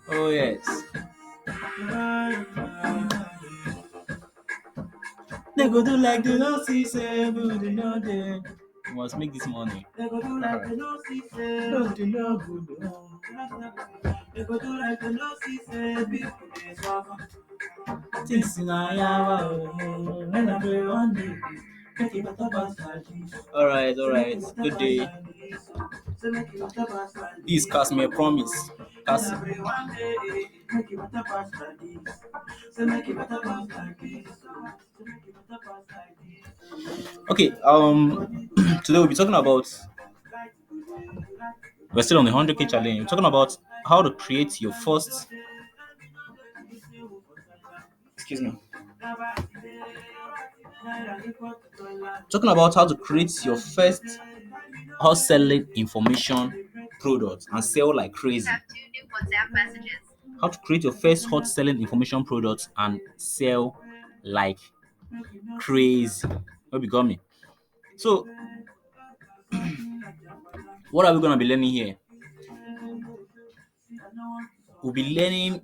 Oh yes. They go do like they don't see say, but they know they must make this money. They go do like they don't see say, but they know good. They go do like they don't see say, people they suffer. Things in a yawa, oh, when I pray one day, make it better pass like this. All right. Good day. This Casimir promise. Casimir. Okay, today we'll be talking about, we're still on the 100K challenge. We're talking about how to create your first, excuse me, talking about how to create your first hot selling information product and sell like crazy. How to create your first hot selling information product and sell like crazy. Hope you got me. So, what are we gonna be learning here? We'll be learning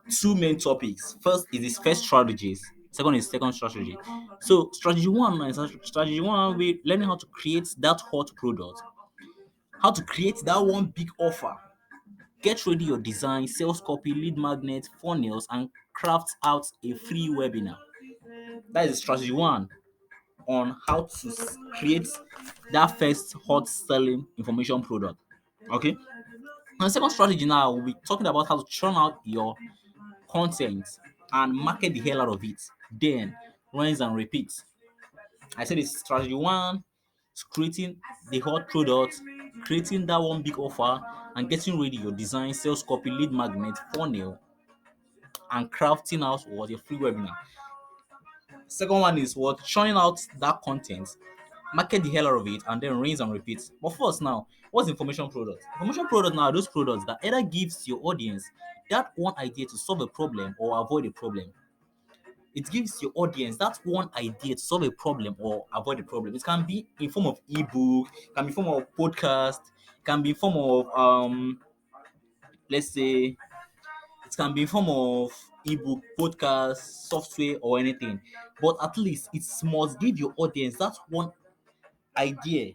two main topics. First is this first strategies. Second is second strategy. So strategy one will be learning how to create that hot product, how to create that one big offer. Get ready your design, sales copy, lead magnet, funnels, and craft out a free webinar. That is strategy one on how to create that first hot selling information product. Okay. And the second strategy now, we'll be talking about how to churn out your content and market the hell out of it. Then rinse and repeat. I said it's strategy one is creating the hot product, creating that one big offer, and getting ready your design, sales copy, lead magnet, funnel, and crafting out what your free webinar. Second one is what churning out that content, market the hell out of it, and then rinse and repeat. But first now, what's information product? Information product now are those products that either gives your audience that one idea to solve a problem or avoid a problem. It gives your audience that one idea to solve a problem or avoid a problem. It can be in form of ebook, can be in form of podcast, can be in form of let's say it can be in form of ebook, podcast, software, or anything. But at least it must give your audience that one idea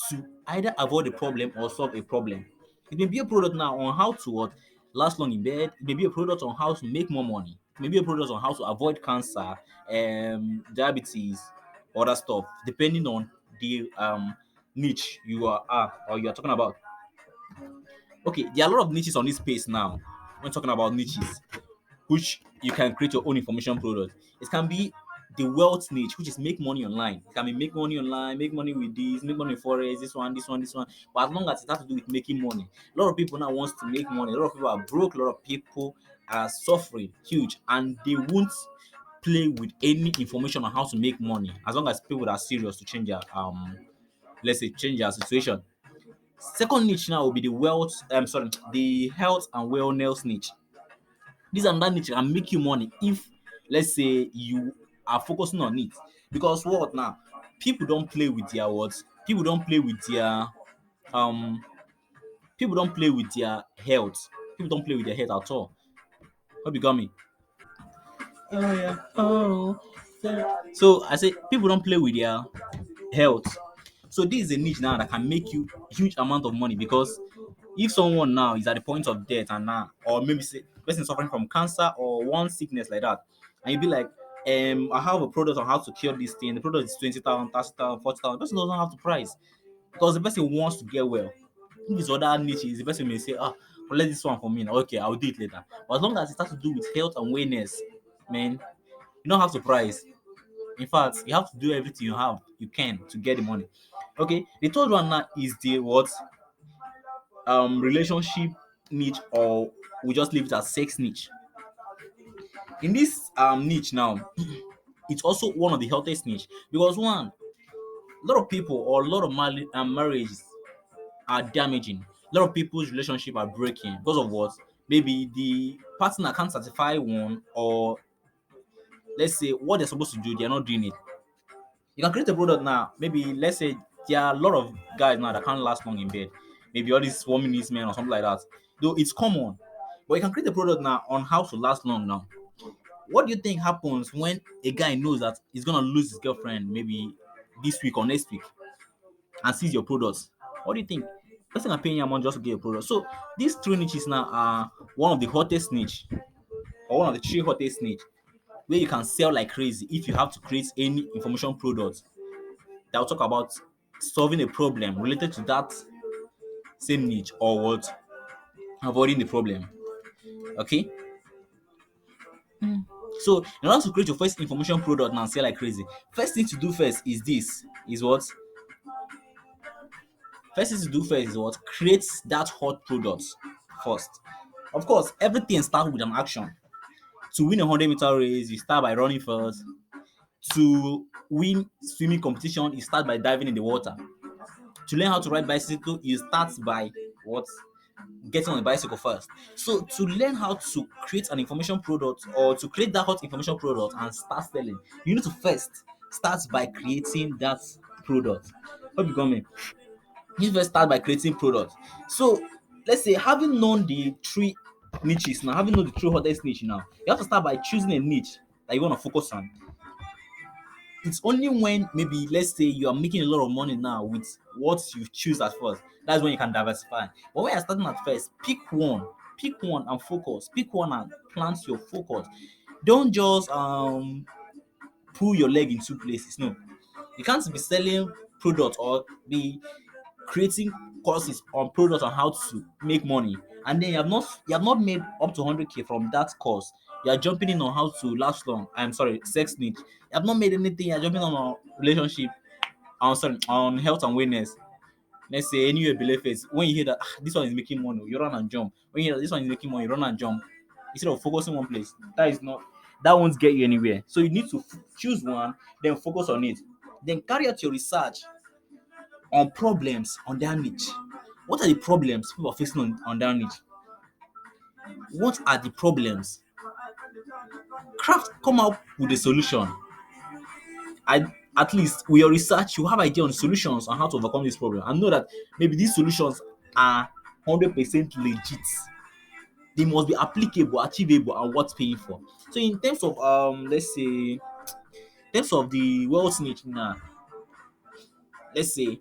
to either avoid a problem or solve a problem. It may be a product now on how to what last long in bed. It may be a product on how to make more money. It may be a product on how to avoid cancer, diabetes, other stuff, depending on the niche or you are talking about. Okay, there are a lot of niches on this space now. When talking about niches, which you can create your own information product. It can be the wealth niche, which is make money online. It can be make money online, make money with this, make money with forex, this one, this one, this one. But as long as it has to do with making money, a lot of people now wants to make money. A lot of people are broke. A lot of people are suffering huge, and they won't play with any information on how to make money. As long as people are serious to change their let's say change their situation. Second niche now will be the the health and wellness niche. This and that niche can make you money if, let's say, you are focusing on it. Because what now? People don't play with their words. People don't play with their um. People don't play with their health. People don't play with their health at all. Hope you got me. Oh yeah. Oh. Yeah. So I say people don't play with their health. So this is a niche now that can make you huge amount of money because if someone now is at the point of death and now, or maybe say person suffering from cancer or one sickness like that, and you be like, I have a product on how to cure this thing. The product is 20,000, 30,000, 40,000. The person doesn't have the price because the person wants to get well. If it's other niches, the person may say, collect this one for me. Now, okay, I'll do it later. But as long as it has to do with health and wellness, man, you don't have to price. In fact, you have to do everything you can to get the money. Okay, the third one now is the what relationship niche, or we just leave it as sex niche. In this niche now, it's also one of the healthiest niche because one, a lot of people or a lot of marriages are damaging. A lot of people's relationship are breaking because of what? Maybe the partner can't satisfy one, or let's say what they're supposed to do, they're not doing it. You can create a product now. Maybe let's say there are a lot of guys now that can't last long in bed. Maybe all these 1 minute men or something like that. Though it's common. But you can create a product now on how to last long now. What do you think happens when a guy knows that he's gonna lose his girlfriend maybe this week or next week and sees your products? What do you think? Person are paying you amount just to get your product. So these three niches now are one of the hottest niche or one of the three hottest niche where you can sell like crazy if you have to create any information product that will talk about solving a problem related to that same niche or what avoiding the problem. Okay. So in order to create your first information product now and sell like crazy, first thing to do first is this is what first thing to do first is what create that hot product first. Of course, everything starts with an action. To win a 100-meter race, you start by running first. To win swimming competition, you start by diving in the water. To learn how to ride bicycle, you start by what? Getting on a bicycle first. So to learn how to create an information product or to create that hot information product and start selling, you need to first start by creating that product. Hope you got me. You first start by creating product. So let's say having known the three niches now, having known the three hottest niche now, you have to start by choosing a niche that you want to focus on. It's only when maybe let's say you are making a lot of money now with what you choose at first, that's when you can diversify. But when you're starting at first, pick one and focus, pick one and plant your focus. Don't just pull your leg in two places. No, you can't be selling product or be creating courses on products on how to make money and then you have not made up to 100k from that course. You are jumping in on how to last long. I'm sorry, sex niche. You have not made anything. You're jumping on a relationship, on sorry, on health and wellness. Let's say anywhere below face. When you hear that this one is making money, you run and jump. When you hear that this one is making money, you run and jump. Instead of focusing one place, that won't get you anywhere. So you need to choose one, then focus on it. Then carry out your research on problems on their niche. What are the problems people are facing on their niche? What are the problems? Craft come up with a solution. I at least with your research, you have idea on solutions on how to overcome this problem and know that maybe these solutions are 100% legit. They must be applicable, achievable, and worth paying for. So in terms of let's say in terms of the wealth niche now, let's say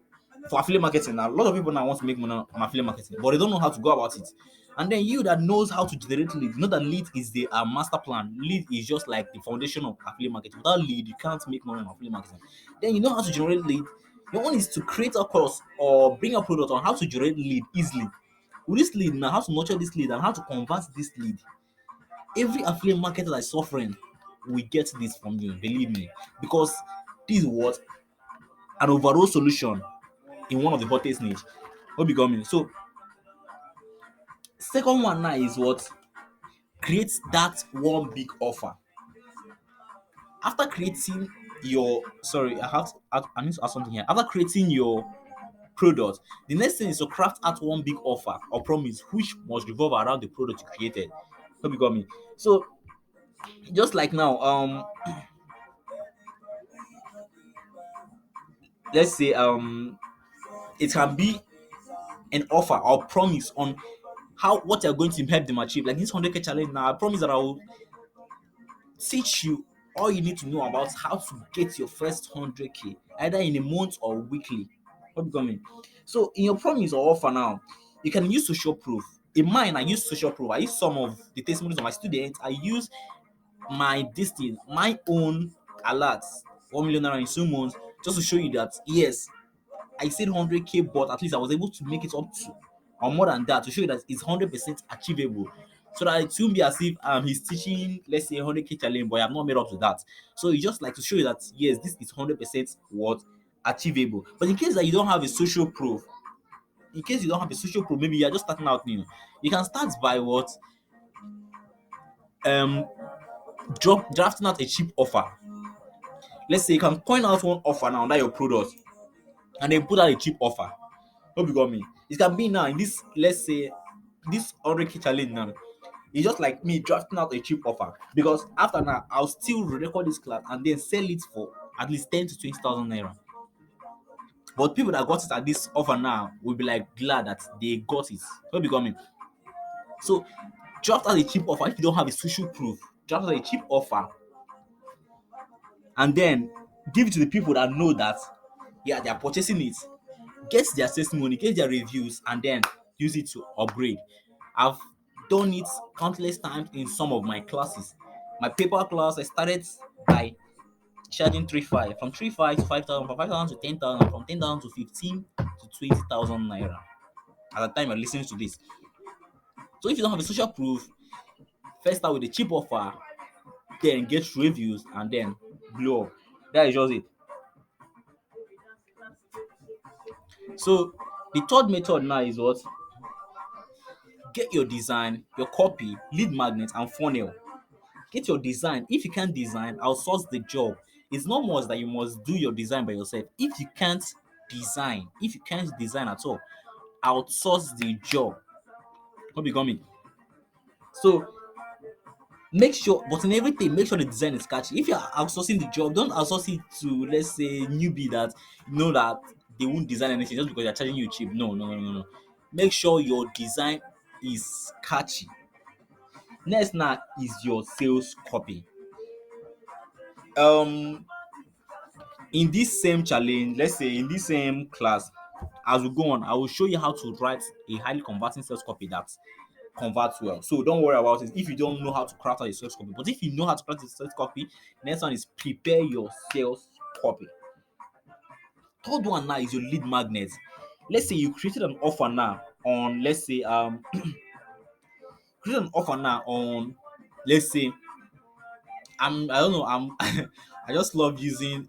for affiliate marketing now, a lot of people now want to make money on affiliate marketing, but they don't know how to go about it. And then you that knows how to generate lead, you know that lead is the master plan. Lead is just like the foundation of affiliate marketing. Without lead, you can't make money on affiliate marketing. Then you know how to generate lead. Your one is to create a course or bring a product on how to generate lead easily. With this lead now, how to nurture this lead and how to convert this lead. Every affiliate marketer that is suffering will get this from you, believe me, because this is what an overall solution in one of the hottest niche. Hope you got me. So second one now is what create that one big offer. After creating your sorry, I need to add something here. After creating your product, the next thing is to craft out one big offer or promise which must revolve around the product you created. Hope you got me. So just like now, let's say it can be an offer or promise on how what you're going to help them achieve. Like this 100k challenge now, I promise that I will teach you all you need to know about how to get your first 100k either in a month or weekly. What becoming? So in your promise or offer now, you can use social proof. In mine, I use social proof. I use some of the testimonies of my students. I use my own alerts, 1 million naira in 2 months, just to show you that yes, I said 100k, but at least I was able to make it up to or more than that to show you that it's 100% achievable. So that it won't be as if he's teaching, let's say 100k challenge, but I have not made up to that. So it's just like to show you that yes, this is 100% what achievable. But in case that you don't have a social proof, maybe you're just starting out new, you can start by what um drafting out a cheap offer. Let's say you can point out one offer now under your product and then put out a cheap offer. Hope you got me. It can be now in this, let's say, this 100k challenge now. It's just like me drafting out a cheap offer because after now I'll still record this class and then sell it for at least 10 to 20,000 naira. But people that got it at this offer now will be like glad that they got it. What becoming? So draft as a cheap offer if you don't have a social proof. Draft as a cheap offer and then give it to the people that know that yeah they are purchasing it. Get their testimony, get their reviews, and then use it to upgrade. I've done it countless times in some of my classes. My paper class, I started by charging 3,500, from 3,500 to 5,000, from 5,000 to 10,000, from 10,000 to 15 to 20,000 naira. At the time you're listening to this. So if you don't have a social proof, first start with a cheap offer, then get reviews, and then blow up. That is just it. So the third method now is what? Get your design, your copy, lead magnet, and funnel. Get your design. If you can't design, outsource the job. It's not much that you must do your design by yourself. If you can't design at all, outsource the job. What becoming? So make sure, but in everything, make sure the design is catchy. If you're outsourcing the job, don't outsource it to, let's say, newbie that you know that they won't design anything just because they're charging you cheap. No, no, no, no, no. Make sure your design is catchy. Next now is your sales copy. Um, in this same challenge, let's say in this same class, as we go on, I will show you how to write a highly converting sales copy that converts well. So don't worry about it if you don't know how to craft out a sales copy. But if you know how to craft a sales copy, next one is prepare your sales copy. Third one now is your lead magnet. Let's say you created an offer now on, let's say, created an offer now on, let's say, I don't know, I just love using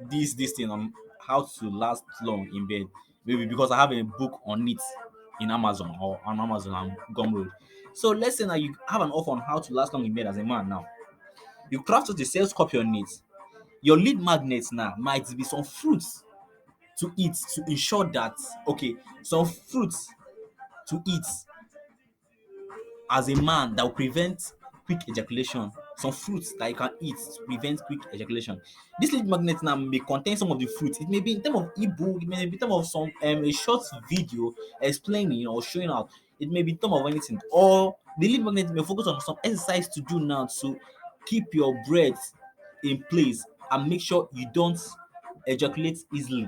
this thing on how to last long in bed. Maybe because I have a book on it in Amazon or on Amazon and Gumroad. So let's say now you have an offer on how to last long in bed as a man now. You craft out the sales copy on it. Your lead magnets now might be some fruits to eat to ensure that okay, some fruits to eat as a man that will prevent quick ejaculation. Some fruits that you can eat to prevent quick ejaculation. This lead magnet now may contain some of the fruits. It may be in terms of ebook, it may be in terms of some a short video explaining or showing out. It may be in terms of anything. Or the lead magnet may focus on some exercise to do now to keep your breath in place and make sure you don't ejaculate easily.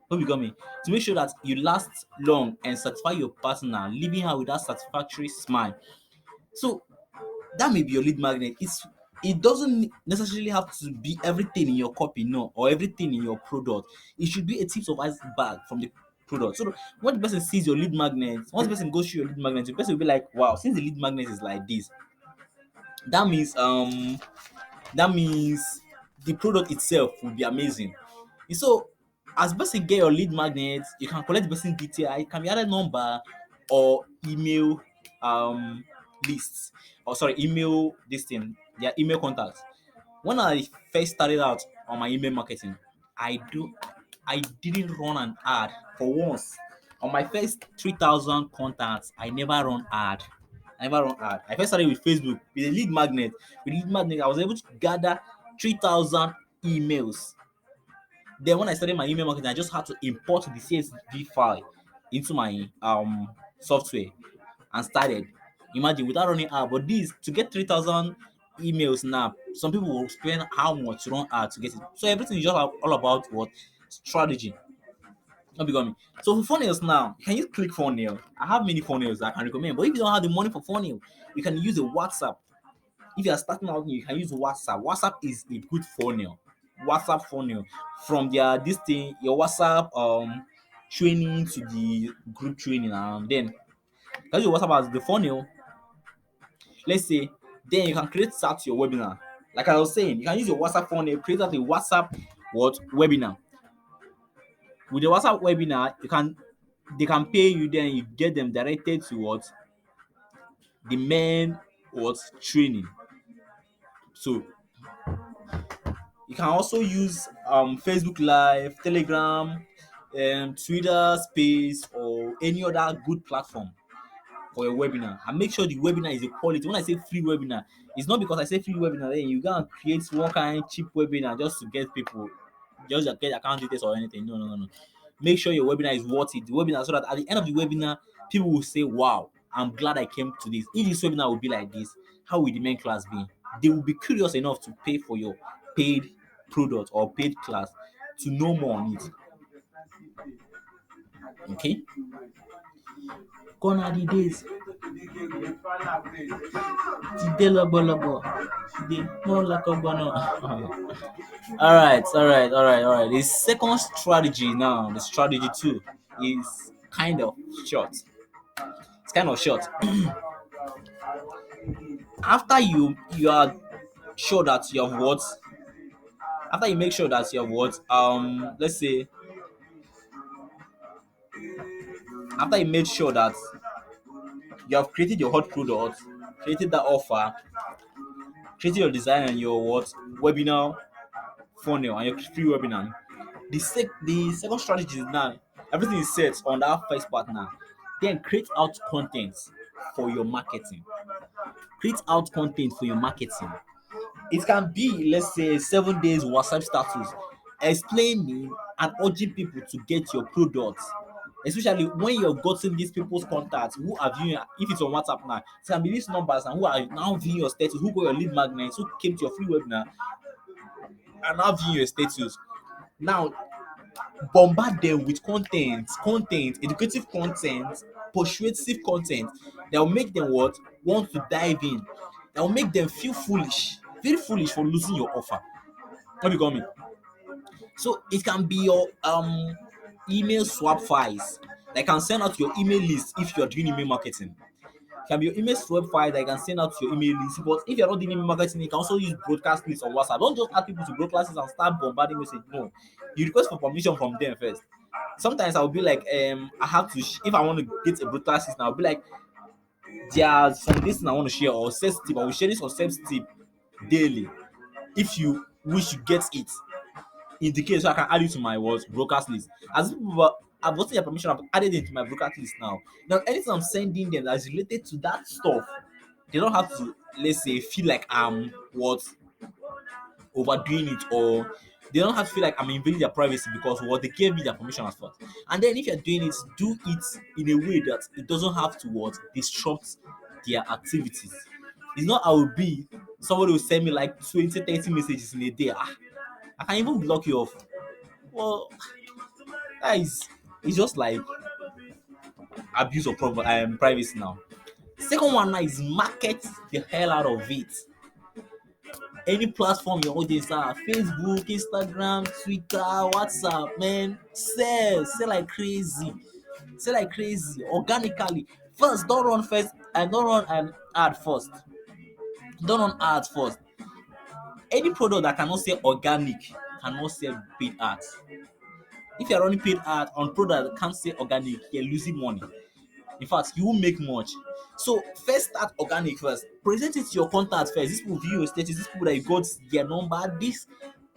What you got me? To make sure that you last long and satisfy your partner, leaving her with that satisfactory smile. So that may be your lead magnet. It doesn't necessarily have to be everything in your copy, no, or everything in your product. It should be a tips of iceberg from the product. So when the person sees your lead magnet, once the person goes through your lead magnet, the person will be like, wow, since the lead magnet is like this, that means that means the product itself will be amazing. And so as person get your lead magnet, you can collect the person detail. It can be either number or email lists. Or sorry, email this thing, their email contacts. When I first started out on my email marketing, I didn't run an ad for once. On my first 3,000 contacts, I never run ad. I never run ad. I first started with Facebook with a lead magnet. With lead magnet, I was able to gather 3,000 emails. Then when I started my email marketing, I just had to import the CSV file into my software and started. Imagine without running ad, but this to get 3,000 emails now, some people will spend how much to run ad to get it. So everything is just all about what strategy. Not becoming. So for funnels now, can you click funnel? I have many funnels that I can recommend, but if you don't have the money for funnel, you can use a WhatsApp. If you are starting out, you can use WhatsApp. WhatsApp is a good funnel. WhatsApp funnel from their this thing, your WhatsApp training to the group training, and then you can use your WhatsApp as the funnel. Let's say then you can create out your webinar. Like I was saying, you can use your WhatsApp funnel, create out a WhatsApp what webinar. With the WhatsApp webinar, they can pay you, then you get them directed to what the main what training. So you can also use Facebook Live, Telegram, Twitter Space, or any other good platform for your webinar, and make sure the webinar is a quality. When I say free webinar, it's not because I say free webinar then you go and create one kind cheap webinar just to get people, just to get account details or anything. No, no, no, no. Make sure your webinar is worth it. The webinar, so that at the end of the webinar, people will say, "Wow, I'm glad I came to this. If this webinar will be like this, how will the main class be?" They will be curious enough to pay for your paid product or paid class to know more on it. Okay, gone are the days. Today lobo lobo. Today more like a bono. All right. The second strategy now, the strategy two, is kind of short. It's kind of short. After you are sure that you have what, after you make sure that you have what, let's say after you made sure that you have created your hot product, created that offer, created your design and your what webinar funnel and your free webinar. The second strategy is now everything is set on that first part now. Then create out content for your marketing. Create out content for your marketing. It can be, let's say, 7 days WhatsApp status explaining and urging people to get your products. Especially when you've gotten these people's contacts who are viewing, if it's on WhatsApp now, it can be these numbers and who are now viewing your status, who got your lead magnets, who came to your free webinar and now viewing your status. Now bombard them with educative content, persuasive content that will make them what want to dive in, that will make them feel foolish, very foolish for losing your offer. Have you got me? So it can be your email swap files that can send out your email list if you are doing email marketing. It can be your email swap file that you can send out to your email list. But if you're not doing email marketing, you can also use broadcast lists on WhatsApp. Don't just add people to broadcast lists and start bombarding message. No, you request for permission from them first. Sometimes I'll be like, I have to if I want to get a broadcast list, I'll be like, there's some this thing I want to share or sales tip. I will share this or sales tip daily. If you wish to get it, indicate so I can add it to my what broadcast list. As people I've gotten your permission, I've added it to my broadcast list now. Now anything I'm sending them that's related to that stuff, they don't have to, let's say, feel like I'm what overdoing it, or they don't have to feel like I'm invading their privacy because what they gave me their permission as first. And then if you're doing it, do it in a way that it doesn't have to what disrupt their activities. It's not I will be somebody will send me like 20, 30 messages in a day. I can even block you off. Well, that is it's just like abuse of privacy now. Second one now is market the hell out of it. Any platform your audience are, Facebook, Instagram, Twitter, WhatsApp, man, sell like crazy. Sell like crazy organically. First, don't run first and don't run an ad first. Don't run ads first. Any product that cannot sell organic cannot sell paid ads. If you're running paid ad on product that can't sell organic, you're losing money. In fact, you won't make much. So first start organic first. Present it to your contacts first. These people view your status, these people that you got their number, these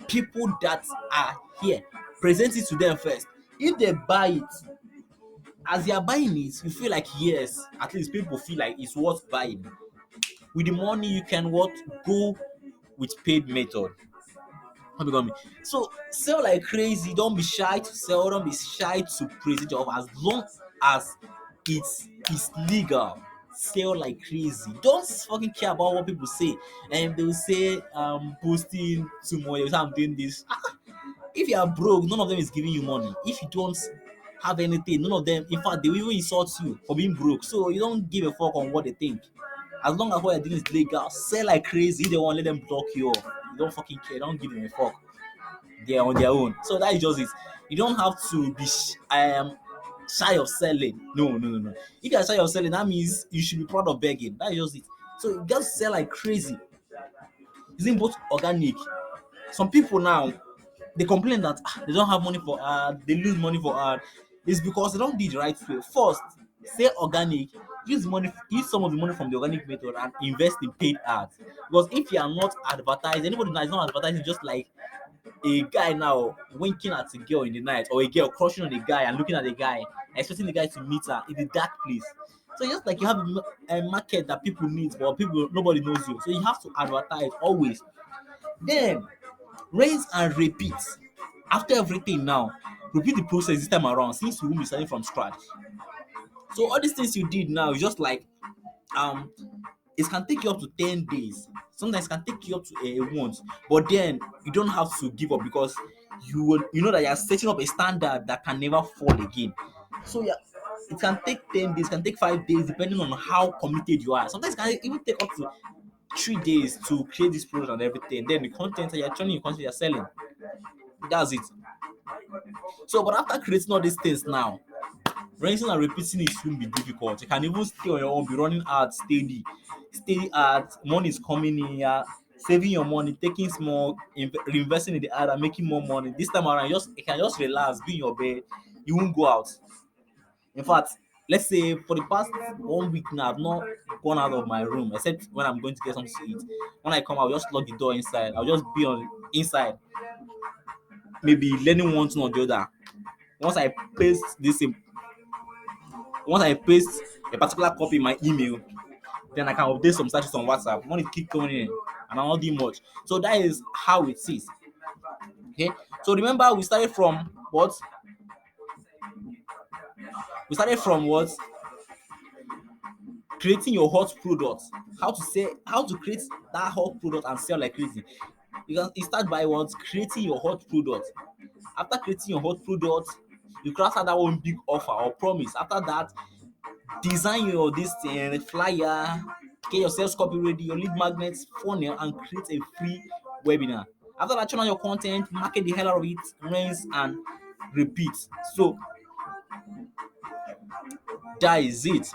people that are here. Present it to them first. If they buy it, as they are buying it, you feel like yes, at least people feel like it's worth buying. With the money, you can what go with paid method. Have you got me? So sell like crazy. Don't be shy to sell. Don't be shy to praise it off. As long as it's legal, sell like crazy. Don't fucking care about what people say. And they will say posting tomorrow. They'll say I'm doing this. If you are broke, none of them is giving you money. If you don't have anything, none of them. In fact, they will even insult you for being broke. So you don't give a fuck on what they think. As long as what you're doing is legal, sell like crazy. If they want, let them block you off. You don't fucking care. Don't give them a fuck. They're on their own. So that is just it. You don't have to be shy of selling. No. If you're shy of selling, that means you should be proud of begging. That is just it. So you just sell like crazy. Using both organic. Some people now they complain that they don't have money for ad, they lose money for ad. It's because they don't do it the right way. First, say organic, use some of the money from the organic method and invest in paid ads. Because if you are not advertised, anybody that is not advertising, just like a guy now winking at a girl in the night, or a girl crushing on a guy and looking at the guy, expecting the guy to meet her in a dark place. So just like you have a market that people need, but people nobody knows you. So you have to advertise always. Then rinse and repeat. After everything now, repeat the process this time around since you won't be starting from scratch. So all these things you did now is just like um it can take you up to 10 days. Sometimes it can take you up to a month. But then you don't have to give up because you know that you're setting up a standard that can never fall again. So yeah, it can take 10 days, it can take 5 days, depending on how committed you are. Sometimes it can even take up to 3 days to create this product and everything. Then the content that you're turning your content you're selling. That's it. So but after creating all these things now, rinsing and repeating it won't be difficult. You can even stay on your own, be running ads steady ads, money is coming in, yeah, saving your money, taking small, reinvesting in the ad and making more money. This time around, you can just relax, be in your bed, you won't go out. In fact, let's say for the past 1 week now, I've not gone out of my room except when I'm going to get something to eat. When I come, I'll just lock the door inside. I'll just be on inside, maybe learning one thing or the other. Once I paste this in Once I paste a particular copy in my email, then I can update some status on WhatsApp. Money keep coming in, and I'm not doing much. So that is how it is. Okay. So remember, we started from what? We started from what? Creating your hot product. How to create that hot product and sell like crazy. You start by what? Creating your hot product. After creating your hot product, you craft out that one big offer or promise. After that, design your this thing, flyer, get your sales copy ready, your lead magnets, funnel, and create a free webinar. After that, turn on your content, market the hell out of it, rinse and repeat. So that is it.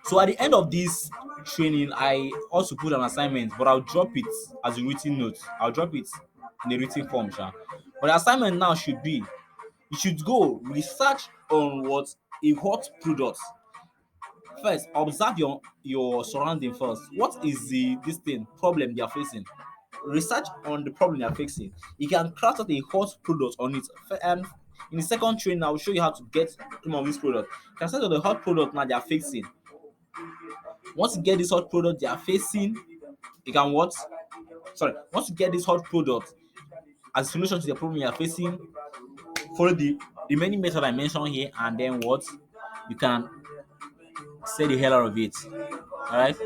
So at the end of this training, I also put an assignment, but I'll drop it as a written note. I'll drop it in a written form, sha. But the assignment now should be you should go research on what a hot product. First, observe your surrounding first. What is the this thing problem they are facing? Research on the problem they are facing. You can craft out a hot product on it. And in the second training, I will show you how to get some of this product. You can start on the hot product now they are facing. Once you get this hot product they are facing, you can what? Sorry. Once you get this hot product as a solution to the problem you are facing, follow the remaining method I mentioned here, and then what? You can say the hell out of it. All right.